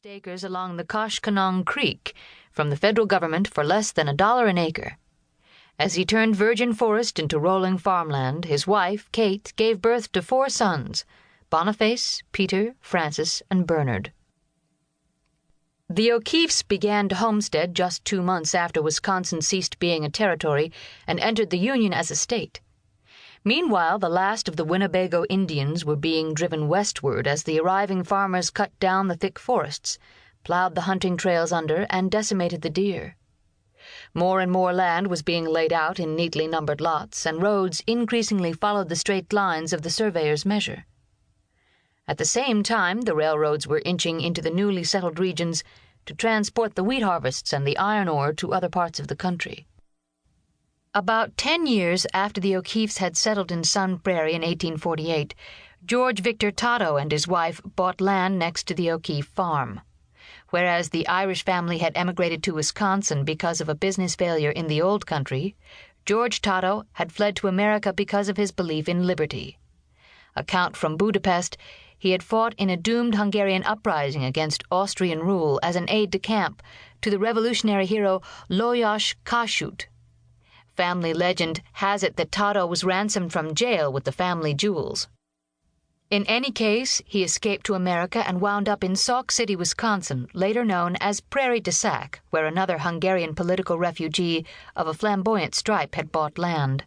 purchased acres along the Koshkonong Creek from the federal government for less than $1 an acre. As he turned virgin forest into rolling farmland, his wife, Kate, gave birth to 4 sons: Boniface, Peter, Francis, and Bernard. The O'Keeffes began to homestead just 2 months after Wisconsin ceased being a territory and entered the Union as a state. Meanwhile, the last of the Winnebago Indians were being driven westward as the arriving farmers cut down the thick forests, plowed the hunting trails under, and decimated the deer. More and more land was being laid out in neatly numbered lots, and roads increasingly followed the straight lines of the surveyor's measure. At the same time, the railroads were inching into the newly settled regions to transport the wheat harvests and the iron ore to other parts of the country. About 10 years after the O'Keeffes had settled in Sun Prairie in 1848, George Victor Totto and his wife bought land next to the O'Keeffe farm. Whereas the Irish family had emigrated to Wisconsin because of a business failure in the old country, George Totto had fled to America because of his belief in liberty. A count from Budapest, he had fought in a doomed Hungarian uprising against Austrian rule as an aide-de-camp to the revolutionary hero Lajos Kossuth. Family legend has it that Totto was ransomed from jail with the family jewels. In any case, he escaped to America and wound up in Sauk City, Wisconsin, later known as Prairie du Sac, where another Hungarian political refugee of a flamboyant stripe had bought land.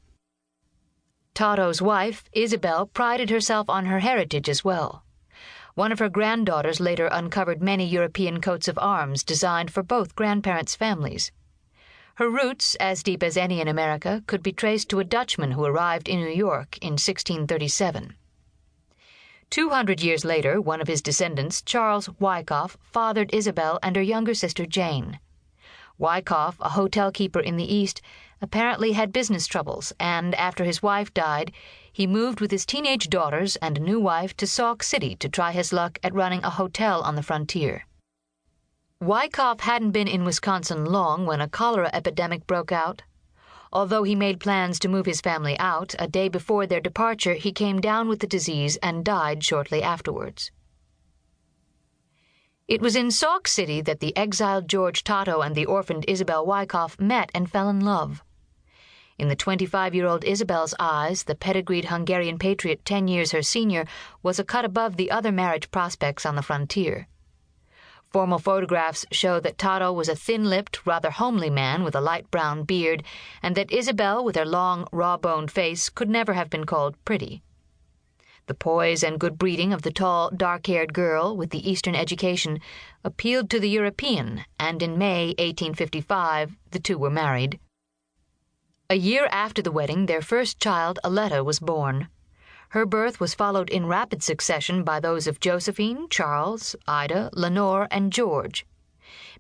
Totto's wife, Isabel, prided herself on her heritage as well. One of her granddaughters later uncovered many European coats of arms designed for both grandparents' families. Her roots, as deep as any in America, could be traced to a Dutchman who arrived in New York in 1637. 200 years later, one of his descendants, Charles Wyckoff, fathered Isabel and her younger sister Jane. Wyckoff, a hotel keeper in the East, apparently had business troubles, and after his wife died, he moved with his teenage daughters and a new wife to Sauk City to try his luck at running a hotel on the frontier. Wyckoff hadn't been in Wisconsin long when a cholera epidemic broke out. Although he made plans to move his family out, a day before their departure he came down with the disease and died shortly afterwards. It was in Sauk City that the exiled George Totto and the orphaned Isabel Wyckoff met and fell in love. In the 25-year-old Isabel's eyes, the pedigreed Hungarian patriot 10 years her senior was a cut above the other marriage prospects on the frontier. Formal photographs show that Totto was a thin-lipped, rather homely man with a light brown beard, and that Isabel, with her long, raw-boned face, could never have been called pretty. The poise and good breeding of the tall, dark-haired girl with the Eastern education appealed to the European, and in May 1855 the two were married. A year after the wedding, their first child, Aletta, was born. Her birth was followed in rapid succession by those of Josephine, Charles, Ida, Lenore, and George.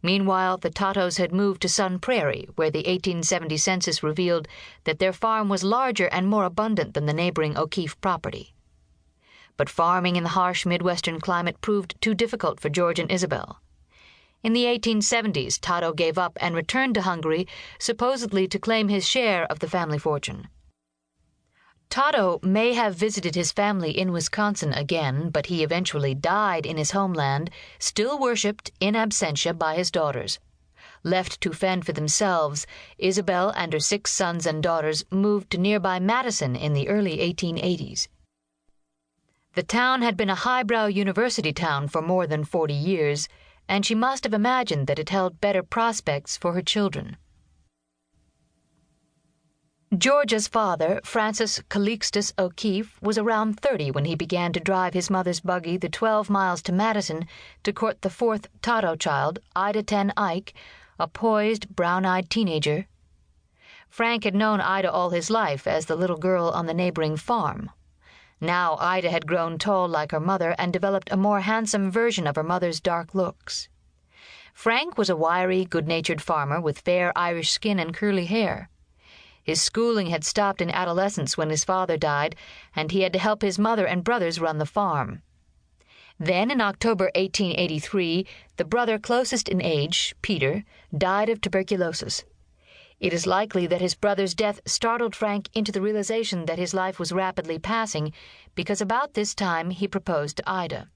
Meanwhile, the Tottos had moved to Sun Prairie, where the 1870 census revealed that their farm was larger and more abundant than the neighboring O'Keeffe property. But farming in the harsh Midwestern climate proved too difficult for George and Isabel. In the 1870s, Totto gave up and returned to Hungary, supposedly to claim his share of the family fortune. Totto may have visited his family in Wisconsin again, but he eventually died in his homeland, still worshipped in absentia by his daughters. Left to fend for themselves, Isabel and her 6 sons and daughters moved to nearby Madison in the early 1880s. The town had been a highbrow university town for more than 40 years, and she must have imagined that it held better prospects for her children. George's father, Francis Calixtus O'Keeffe, was around 30 when he began to drive his mother's buggy the 12 miles to Madison to court the 4th Totto child, Ida Ten Eyck, a poised, brown-eyed teenager. Frank had known Ida all his life as the little girl on the neighboring farm. Now Ida had grown tall like her mother and developed a more handsome version of her mother's dark looks. Frank was a wiry, good-natured farmer with fair Irish skin and curly hair. His schooling had stopped in adolescence when his father died, and he had to help his mother and brothers run the farm. Then, in October 1883, the brother closest in age, Peter, died of tuberculosis. It is likely that his brother's death startled Frank into the realization that his life was rapidly passing, because about this time he proposed to Ida.